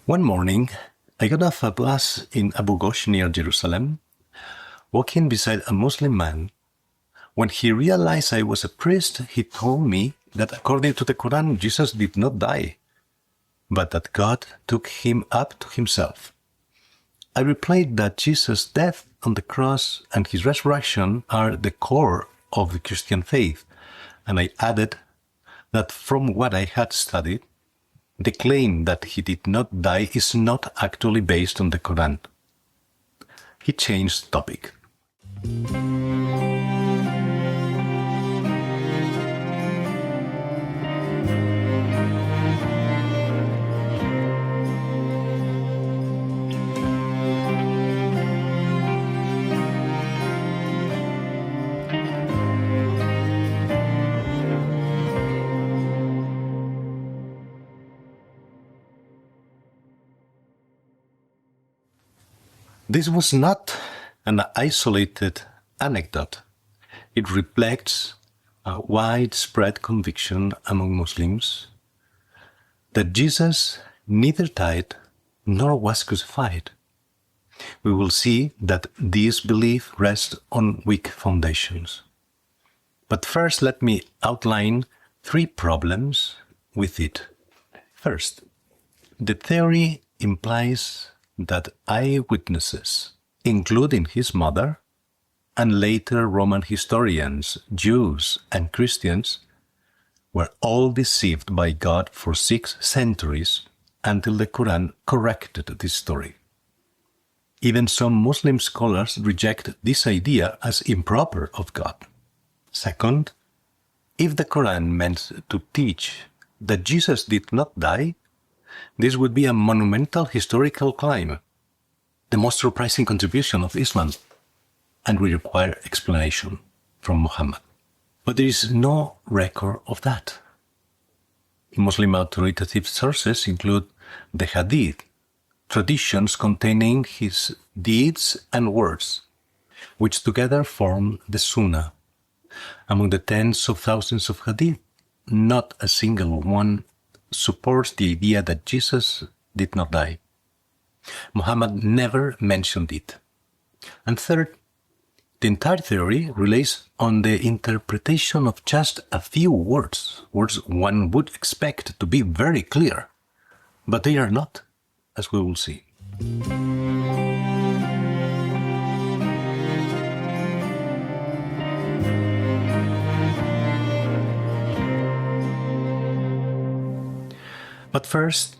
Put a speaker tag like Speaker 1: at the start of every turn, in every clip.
Speaker 1: One morning, I got off a bus in Abu Ghosh near Jerusalem, walking beside a Muslim man. When he realized I was a priest, he told me that according to the Quran, Jesus did not die, but that God took him up to himself. I replied that Jesus' death on the cross and his resurrection are the core of the Christian faith, and I added that from what I had studied, the claim that he did not die is not actually based on the Quran. He changed the topic. This was not an isolated anecdote. It reflects a widespread conviction among Muslims that Jesus neither died nor was crucified. We will see that this belief rests on weak foundations. But first, let me outline 3 problems with it. First, the theory implies that eyewitnesses, including his mother, and later Roman historians, Jews, and Christians, were all deceived by God for 6 centuries until the Quran corrected this story. Even some Muslim scholars reject this idea as improper of God. Second, if the Quran meant to teach that Jesus did not die, this would be a monumental historical claim, the most surprising contribution of Islam, and will require explanation from Muhammad. But there is no record of that. Muslim authoritative sources include the Hadith, traditions containing his deeds and words, which together form the Sunnah. Among the tens of thousands of Hadith, not a single one supports the idea that Jesus did not die. Muhammad never mentioned it. And third, the entire theory relies on the interpretation of just a few words one would expect to be very clear, but they are not, as we will see. But first,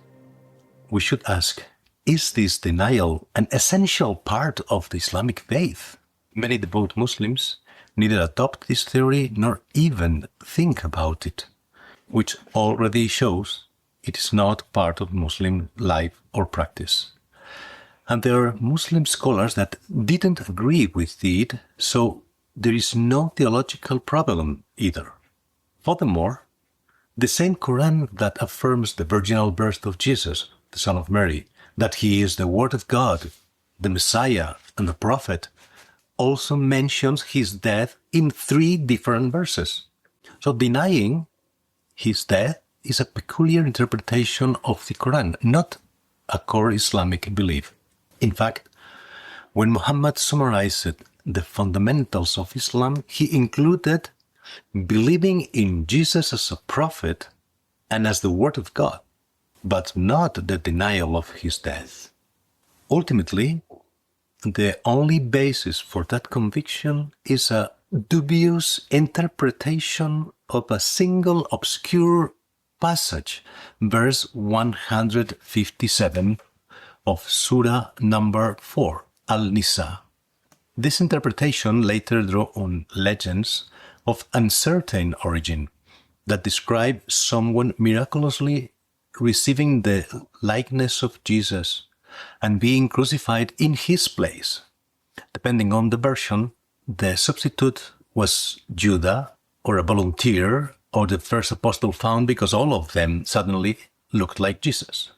Speaker 1: we should ask, is this denial an essential part of the Islamic faith? Many devout Muslims neither adopt this theory nor even think about it, which already shows it is not part of Muslim life or practice. And there are Muslim scholars that didn't agree with it, so there is no theological problem either. Furthermore, the same Quran that affirms the virginal birth of Jesus, the Son of Mary, that he is the Word of God, the Messiah, and the Prophet, also mentions his death in 3 different verses. So denying his death is a peculiar interpretation of the Quran, not a core Islamic belief. In fact, when Muhammad summarized the fundamentals of Islam, he included believing in Jesus as a prophet and as the Word of God, but not the denial of his death. Ultimately, the only basis for that conviction is a dubious interpretation of a single obscure passage, verse 157 of Surah number 4, An-Nisa. This interpretation later drew on legends of uncertain origin that describe someone miraculously receiving the likeness of Jesus and being crucified in his place. Depending on the version, the substitute was Judah, or a volunteer, or the first apostle found, because all of them suddenly looked like Jesus.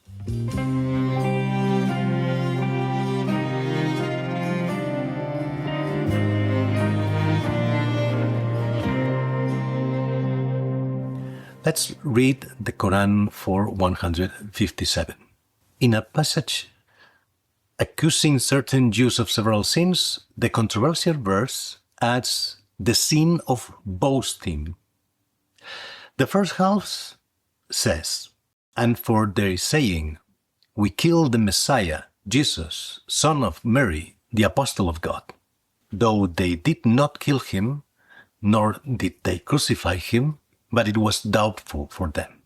Speaker 1: Let's read the Quran for 157. In a passage accusing certain Jews of several sins, the controversial verse adds the sin of boasting. The first half says, "And for their saying, we killed the Messiah, Jesus, son of Mary, the apostle of God. Though they did not kill him, nor did they crucify him, but it was doubtful for them."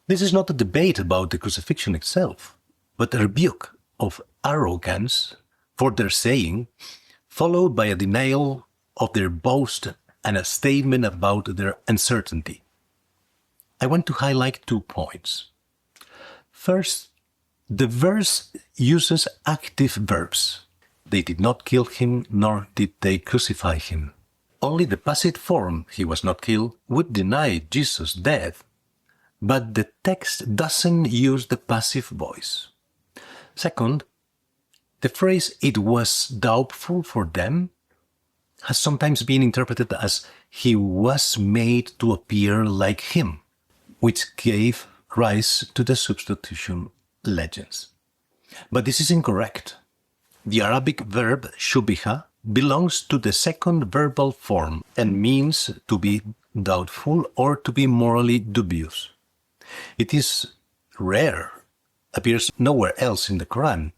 Speaker 1: This is not a debate about the crucifixion itself, but a rebuke of arrogance for their saying, followed by a denial of their boast and a statement about their uncertainty. I want to highlight 2 points. First, the verse uses active verbs. They did not kill him, nor did they crucify him. Only the passive form, "he was not killed," would deny Jesus' death, but the text doesn't use the passive voice. Second, the phrase "it was doubtful for them" has sometimes been interpreted as "he was made to appear like him," which gave rise to the substitution legends. But this is incorrect. The Arabic verb shubbiha belongs to the second verbal form and means to be doubtful or to be morally dubious. It is rare, appears nowhere else in the Quran,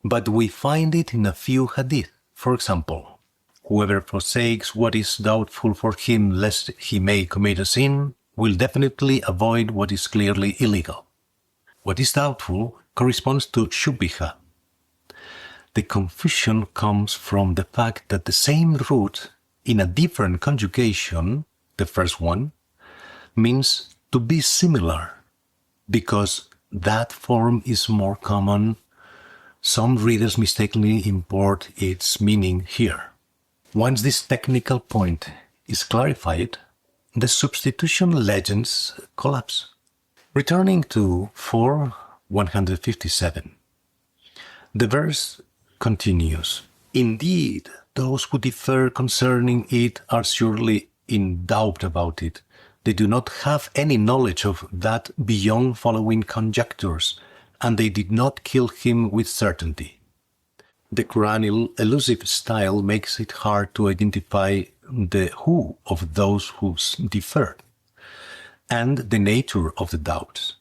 Speaker 1: but we find it in a few hadith. For example, "Whoever forsakes what is doubtful for him lest he may commit a sin will definitely avoid what is clearly illegal." What is doubtful corresponds to shubbiha. The confusion comes from the fact that the same root in a different conjugation, the first one, means to be similar. Because that form is more common, some readers mistakenly import its meaning here. Once this technical point is clarified, the substitution legends collapse. Returning to 4:157, the verse continues, "Indeed, those who differ concerning it are surely in doubt about it. They do not have any knowledge of that beyond following conjectures, and they did not kill him with certainty." The Quranic elusive style makes it hard to identify the who of those who differ and the nature of the doubts.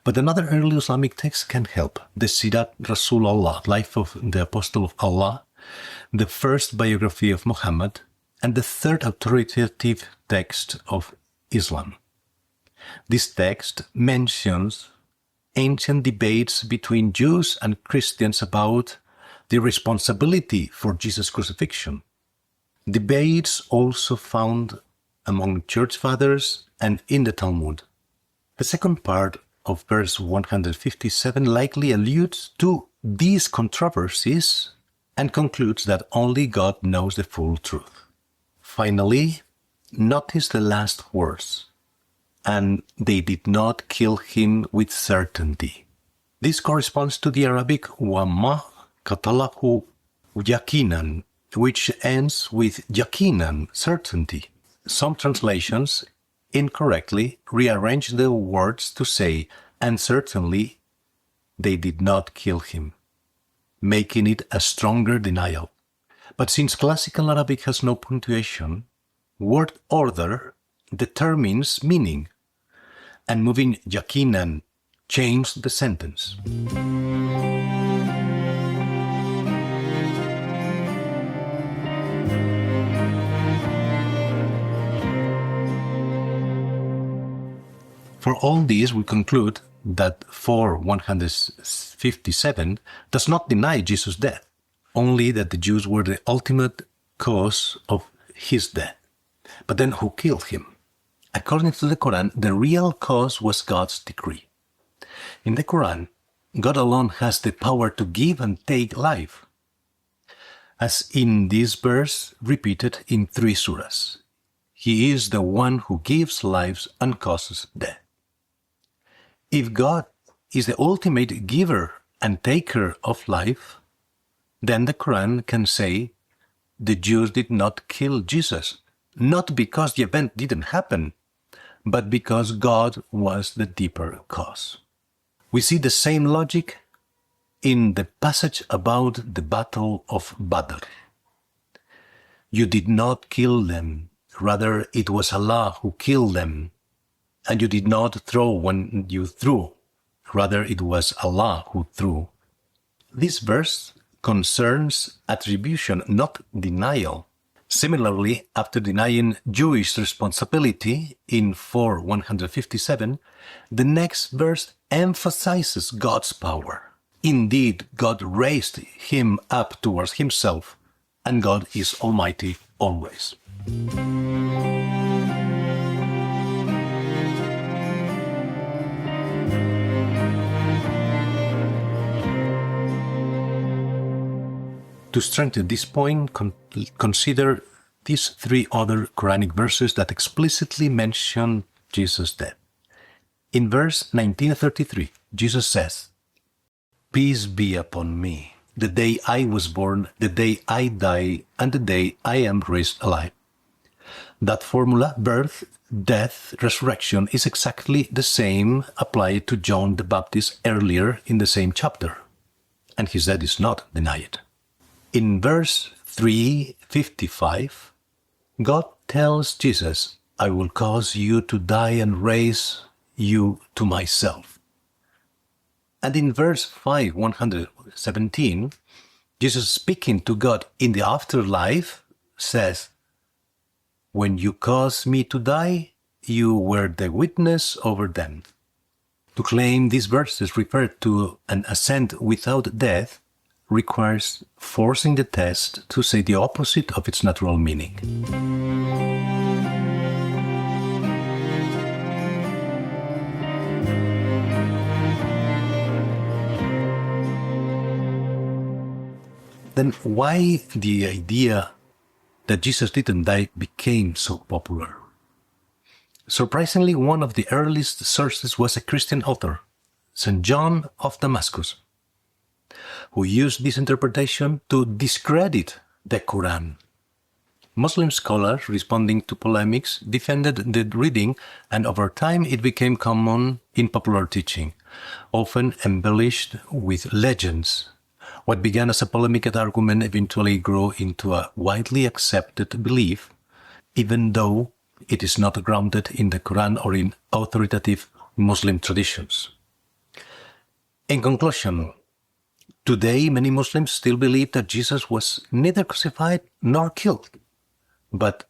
Speaker 1: But another early Islamic text can help: the Sirat Rasulullah, Life of the Apostle of Allah, the first biography of Muhammad, and the third authoritative text of Islam. This text mentions ancient debates between Jews and Christians about the responsibility for Jesus' crucifixion. Debates also found among church fathers and in the Talmud. The second part of verse 157 likely alludes to these controversies and concludes that only God knows the full truth. Finally, notice the last words, "and they did not kill him with certainty." This corresponds to the Arabic وَمَا قَتَلَهُ يَقِينًا, which ends with yaqinan, certainty. Some translations incorrectly rearrange the words to say, "and certainly they did not kill him," making it a stronger denial. But since classical Arabic has no punctuation, word order determines meaning, and moving yaqinan changed the sentence. For all these, we conclude that 4:157 does not deny Jesus' death, only that the Jews were the ultimate cause of his death. But then who killed him? According to the Quran, the real cause was God's decree. In the Quran, God alone has the power to give and take life, as in this verse repeated in 3 surahs. He is the one who gives lives and causes death. If God is the ultimate giver and taker of life, then the Quran can say the Jews did not kill Jesus, not because the event didn't happen, but because God was the deeper cause. We see the same logic in the passage about the Battle of Badr. You did not kill them, rather it was Allah who killed them. And you did not throw when you threw, rather it was Allah who threw. This verse concerns attribution, not denial. Similarly, after denying Jewish responsibility in 4:157, the next verse emphasizes God's power. Indeed, God raised him up towards himself, and God is almighty always. To strengthen this point, consider these three other Quranic verses that explicitly mention Jesus' death. In verse 1933, Jesus says, "Peace be upon me, the day I was born, the day I die, and the day I am raised alive." That formula, birth, death, resurrection, is exactly the same applied to John the Baptist earlier in the same chapter, and his death is not denied. In verse 3:55, God tells Jesus, "I will cause you to die and raise you to myself." And in verse 5:117, Jesus, speaking to God in the afterlife, says, "When you caused me to die, you were the witness over them." To claim these verses refer to an ascent without death requires forcing the text to say the opposite of its natural meaning. Then why the idea that Jesus didn't die became so popular? Surprisingly, one of the earliest sources was a Christian author, St. John of Damascus, who used this interpretation to discredit the Quran. Muslim scholars, responding to polemics, defended the reading, and over time it became common in popular teaching, often embellished with legends. What began as a polemic argument eventually grew into a widely accepted belief, even though it is not grounded in the Quran or in authoritative Muslim traditions. In conclusion, today, many Muslims still believe that Jesus was neither crucified nor killed. But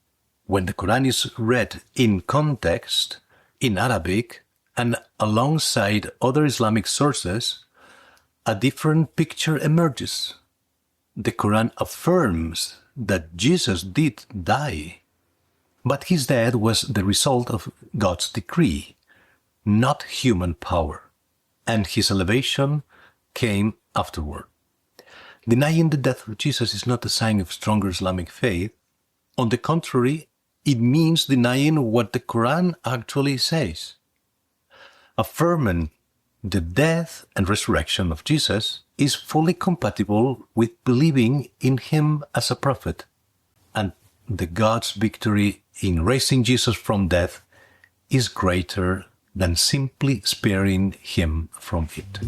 Speaker 1: when the Quran is read in context, in Arabic, and alongside other Islamic sources, a different picture emerges. The Quran affirms that Jesus did die, but his death was the result of God's decree, not human power, and his elevation came afterward. Denying the death of Jesus is not a sign of stronger Islamic faith. On the contrary, it means denying what the Quran actually says. Affirming the death and resurrection of Jesus is fully compatible with believing in him as a prophet, and the God's victory in raising Jesus from death is greater than simply sparing him from it.